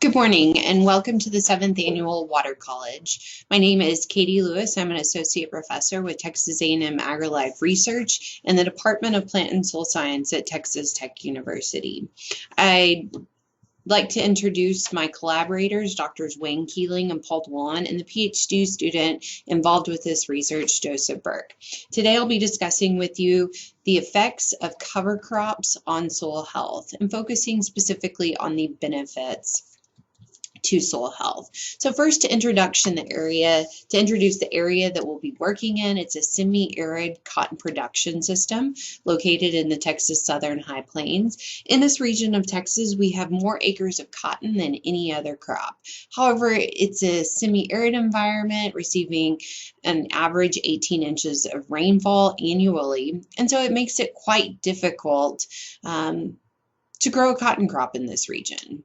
Good morning and welcome to the 7th Annual Water College. My name is Katie Lewis. I'm an associate professor with Texas A&M AgriLife Research in the Department of Plant and Soil Science at Texas Tech University. I'd like to introduce my collaborators, Drs. Wayne Keeling and Paul DeLon, and the PhD student involved with this research, Joseph Burke. Today I'll be discussing with you the effects of cover crops on soil health and focusing specifically on the benefits to soil health. So first, to introduce the area that we'll be working in. It's a semi-arid cotton production system located in the Texas Southern High Plains. In this region of Texas, we have more acres of cotton than any other crop. However, it's a semi-arid environment receiving an average 18 inches of rainfall annually, and so it makes it quite difficult to grow a cotton crop in this region.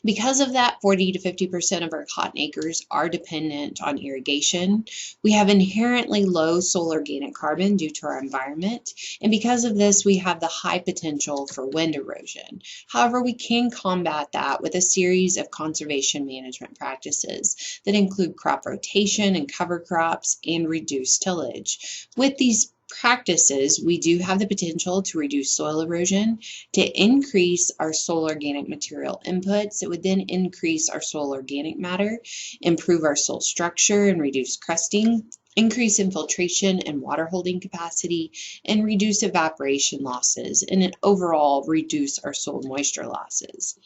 Because of that, 40 to 50% of our cotton acres are dependent on irrigation. We have inherently low soil organic carbon due to our environment, and because of this, we have the high potential for wind erosion. However, we can combat that with a series of conservation management practices that include crop rotation and cover crops and reduced tillage. With these practices, we do have the potential to reduce soil erosion, to increase our soil organic material inputs. It would then increase our soil organic matter, improve our soil structure and reduce crusting, increase infiltration and water holding capacity, and reduce evaporation losses, and overall reduce our soil moisture losses.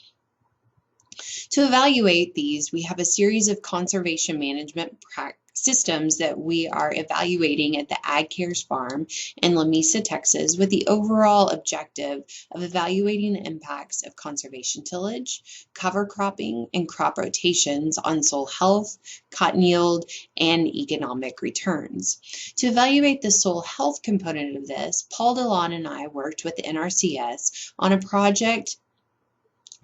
To evaluate these, we have a series of conservation management systems that we are evaluating at the Ag Cares Farm in La Mesa, Texas, with the overall objective of evaluating the impacts of conservation tillage, cover cropping, and crop rotations on soil health, cotton yield, and economic returns. To evaluate the soil health component of this, Paul DeLon and I worked with the NRCS on a project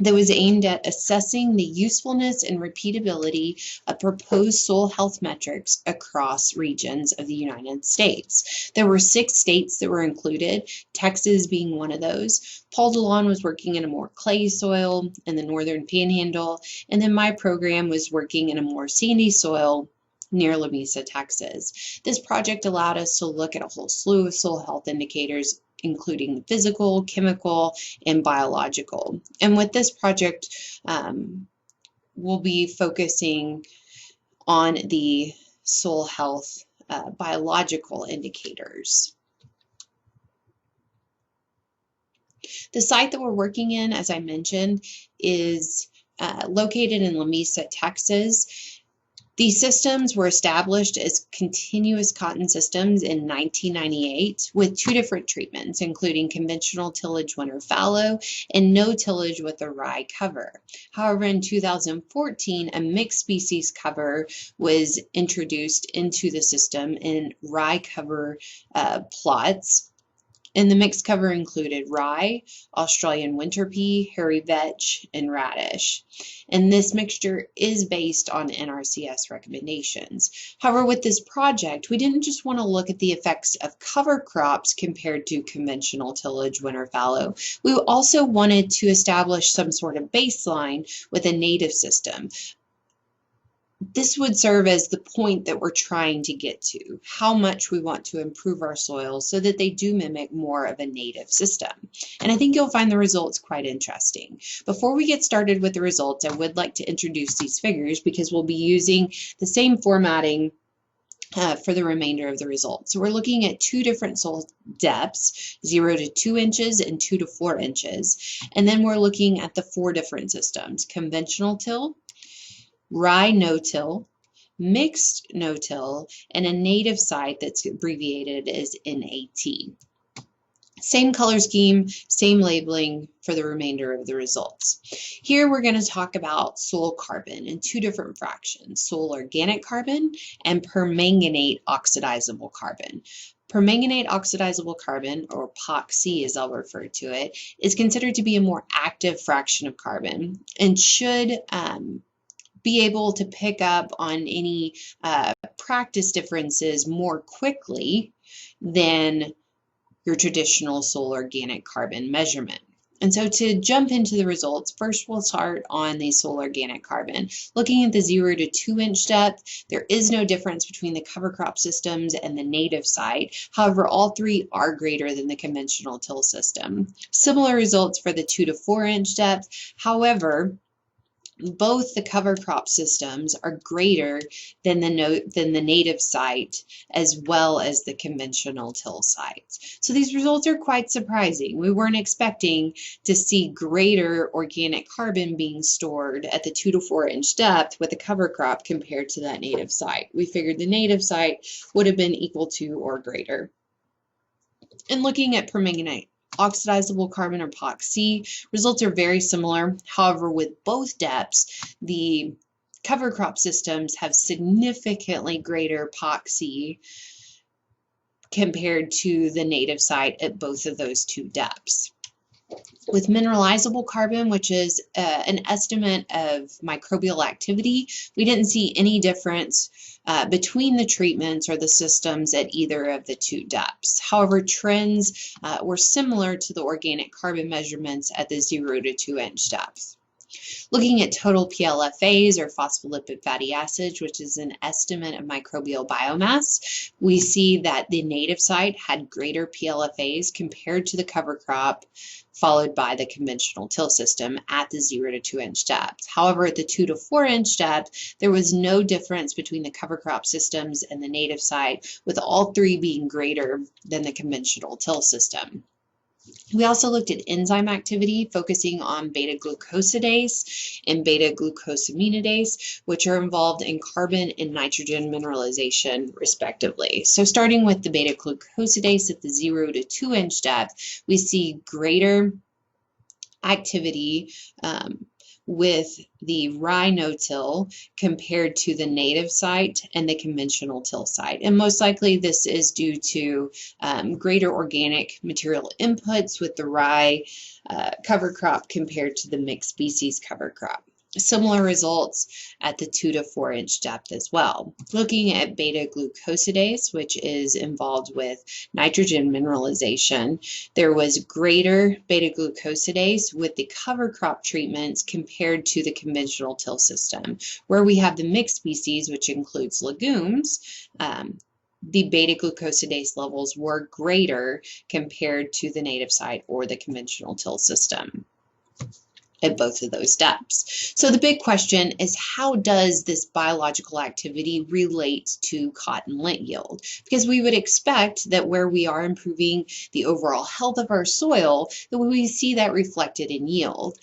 that was aimed at assessing the usefulness and repeatability of proposed soil health metrics across regions of the United States. There were 6 states that were included, Texas being one of those. Paul DeLon was working in a more clay soil in the northern panhandle, and then my program was working in a more sandy soil near La Mesa, Texas. This project allowed us to look at a whole slew of soil health indicators, including physical, chemical, and biological. And with this project, we'll be focusing on the soil health biological indicators. The site that we're working in, as I mentioned, is located in La Mesa, Texas. These systems were established as continuous cotton systems in 1998 with 2 different treatments, including conventional tillage winter fallow and no tillage with a rye cover. However, in 2014, a mixed species cover was introduced into the system in rye cover plots. And the mixed cover included rye, Australian winter pea, hairy vetch, and radish. And this mixture is based on NRCS recommendations. However, with this project, we didn't just want to look at the effects of cover crops compared to conventional tillage winter fallow. We also wanted to establish some sort of baseline with a native system. This would serve as the point that we're trying to get to, how much we want to improve our soils so that they do mimic more of a native system. And I think you'll find the results quite interesting. Before we get started with the results, I would like to introduce these figures because we'll be using the same formatting for the remainder of the results. So we're looking at 2 different soil depths, 0 to 2 inches and 2 to 4 inches. And then we're looking at the 4 different systems: conventional till, rye no-till, mixed no-till, and a native site that's abbreviated as NAT. Same color scheme, same labeling for the remainder of the results. Here we're going to talk about soil carbon in 2 different fractions: soil organic carbon and permanganate oxidizable carbon. Permanganate oxidizable carbon, or POC as I'll refer to it, is considered to be a more active fraction of carbon and should be able to pick up on any practice differences more quickly than your traditional soil organic carbon measurement. And so to jump into the results, first we'll start on the soil organic carbon. Looking at the 0 to 2 inch depth, there is no difference between the cover crop systems and the native site. However, all three are greater than the conventional till system. Similar results for the 2 to 4 inch depth. However, both the cover crop systems are greater than the native site as well as the conventional till sites. So these results are quite surprising. We weren't expecting to see greater organic carbon being stored at the 2 to 4 inch depth with a cover crop compared to that native site. We figured the native site would have been equal to or greater. And looking at permanganate oxidizable carbon, or POC, results are very similar. However, with both depths, the cover crop systems have significantly greater POC compared to the native site at both of those two depths. With mineralizable carbon, which is an estimate of microbial activity, we didn't see any difference between the treatments or the systems at either of the two depths. However, trends were similar to the organic carbon measurements at the 0 to 2 inch depth. Looking at total PLFAs, or phospholipid fatty acids, which is an estimate of microbial biomass, we see that the native site had greater PLFAs compared to the cover crop, followed by the conventional till system at the 0 to 2 inch depth. However, at the 2 to 4 inch depth, there was no difference between the cover crop systems and the native site, with all three being greater than the conventional till system. We also looked at enzyme activity, focusing on beta-glucosidase and beta-glucosaminidase, which are involved in carbon and nitrogen mineralization, respectively. So starting with the beta-glucosidase at the 0 to 2 inch depth, we see greater activity with the rye no-till compared to the native site and the conventional till site. And most likely this is due to greater organic material inputs with the rye cover crop compared to the mixed species cover crop. Similar results at the 2 to 4 inch depth as well. Looking at beta-glucosidase, which is involved with nitrogen mineralization, there was greater beta-glucosidase with the cover crop treatments compared to the conventional till system. Where we have the mixed species, which includes legumes, the beta-glucosidase levels were greater compared to the native site or the conventional till system at both of those depths. So the big question is, how does this biological activity relate to cotton lint yield? Because we would expect that where we are improving the overall health of our soil, that we see that reflected in yield.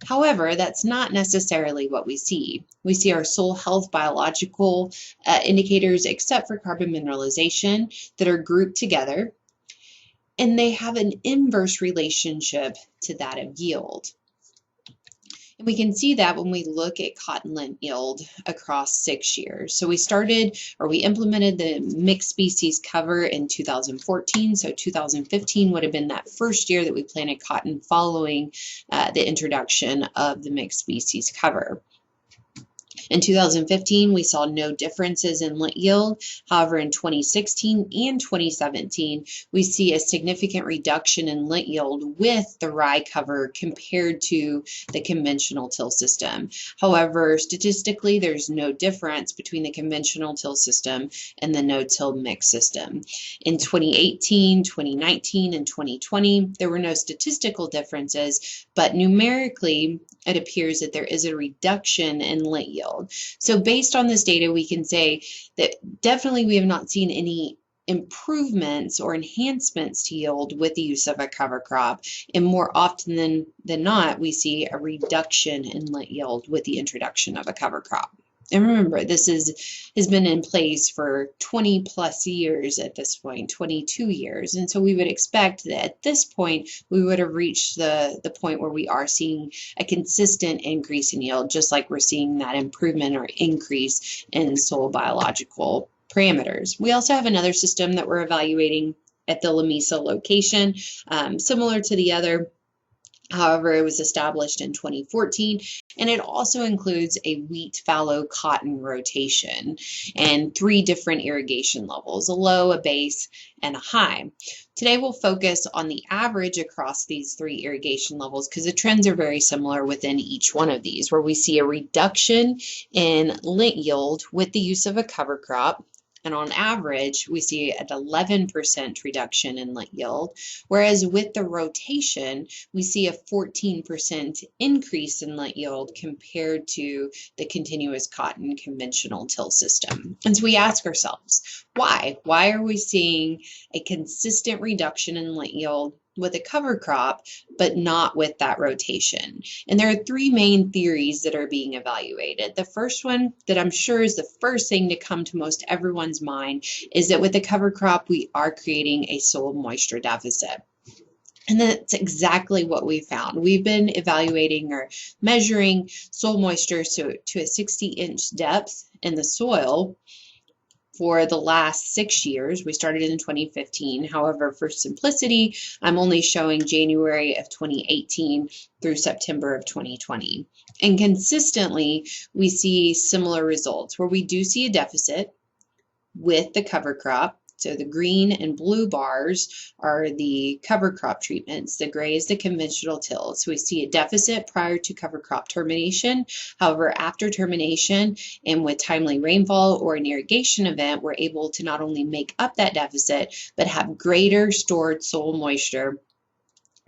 However, that's not necessarily what we see. We see our soil health biological indicators, except for carbon mineralization, that are grouped together, and they have an inverse relationship to that of yield. And we can see that when we look at cotton lint yield across 6 years. So we implemented the mixed species cover in 2014. So 2015 would have been that first year that we planted cotton following the introduction of the mixed species cover. In 2015, we saw no differences in lint yield. However, in 2016 and 2017, we see a significant reduction in lint yield with the rye cover compared to the conventional till system. However, statistically, there's no difference between the conventional till system and the no-till mix system. In 2018, 2019, and 2020, there were no statistical differences, but numerically, it appears that there is a reduction in lint yield. So based on this data, we can say that definitely we have not seen any improvements or enhancements to yield with the use of a cover crop, and more often than not, we see a reduction in lint yield with the introduction of a cover crop. And remember, this has been in place for 20 plus years at this point, 22 years. And so we would expect that at this point, we would have reached the point where we are seeing a consistent increase in yield, just like we're seeing that improvement or increase in soil biological parameters. We also have another system that we're evaluating at the Lamesa location, similar to the other. However, it was established in 2014, and it also includes a wheat fallow cotton rotation and 3 different irrigation levels, a low, a base, and a high. Today we'll focus on the average across these three irrigation levels because the trends are very similar within each one of these, where we see a reduction in lint yield with the use of a cover crop. And on average, we see an 11% reduction in lint yield, whereas with the rotation, we see a 14% increase in lint yield compared to the continuous cotton conventional till system. And so we ask ourselves, why? Why are we seeing a consistent reduction in lint yield with a cover crop, but not with that rotation? And there are three main theories that are being evaluated. The first one that I'm sure is the first thing to come to most everyone's mind is that with a cover crop, we are creating a soil moisture deficit. And that's exactly what we found. We've been evaluating or measuring soil moisture to a 60-inch depth in the soil for the last 6 years. We started in 2015. However, for simplicity, I'm only showing January of 2018 through September of 2020. And consistently, we see similar results where we do see a deficit with the cover crop. So the green and blue bars are the cover crop treatments. The gray is the conventional till. So we see a deficit prior to cover crop termination. However, after termination and with timely rainfall or an irrigation event, we're able to not only make up that deficit, but have greater stored soil moisture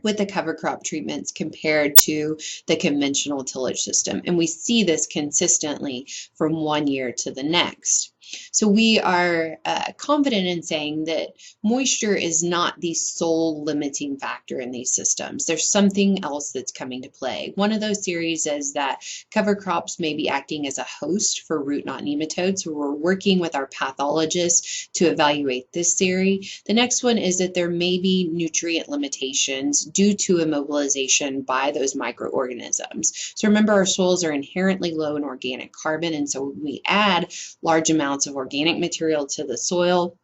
with the cover crop treatments compared to the conventional tillage system. And we see this consistently from one year to the next. So we are confident in saying that moisture is not the sole limiting factor in these systems. There's something else that's coming to play. One of those theories is that cover crops may be acting as a host for root knot nematodes. So we're working with our pathologists to evaluate this theory. The next one is that there may be nutrient limitations due to immobilization by those microorganisms. So remember, our soils are inherently low in organic carbon, and so when we add large amounts of organic material to the soil,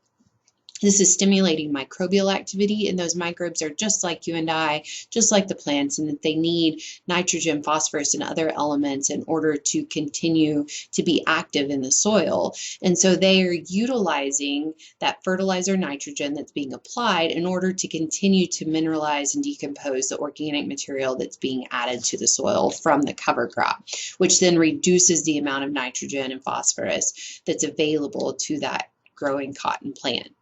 this is stimulating microbial activity, and those microbes are just like you and I, just like the plants, and that they need nitrogen, phosphorus, and other elements in order to continue to be active in the soil. And so they are utilizing that fertilizer nitrogen that's being applied in order to continue to mineralize and decompose the organic material that's being added to the soil from the cover crop, which then reduces the amount of nitrogen and phosphorus that's available to that growing cotton plant.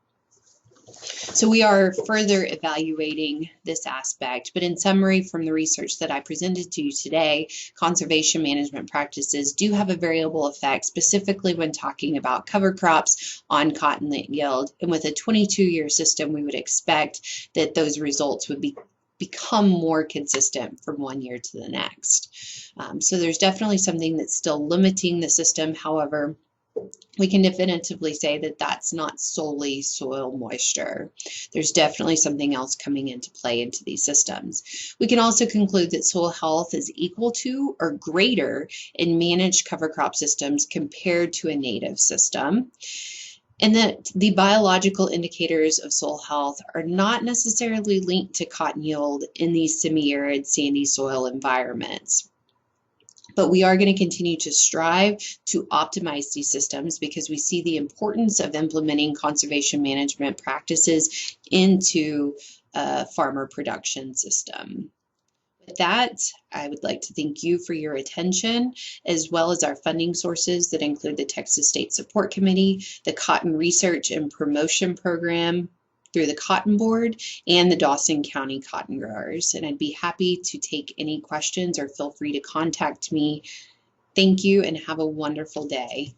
So we are further evaluating this aspect, but in summary, from the research that I presented to you today, conservation management practices do have a variable effect, specifically when talking about cover crops on cotton lint yield. And with a 22-year system, we would expect that those results would become more consistent from one year to the next. So there's definitely something that's still limiting the system. However, we can definitively say that that's not solely soil moisture. There's definitely something else coming into play into these systems. We can also conclude that soil health is equal to or greater in managed cover crop systems compared to a native system, and that the biological indicators of soil health are not necessarily linked to cotton yield in these semi-arid sandy soil environments. But we are going to continue to strive to optimize these systems because we see the importance of implementing conservation management practices into a farmer production system. With that, I would like to thank you for your attention, as well as our funding sources that include the Texas State Support Committee, the Cotton Research and Promotion Program through the Cotton Board, and the Dawson County Cotton Growers. And I'd be happy to take any questions or feel free to contact me. Thank you and have a wonderful day.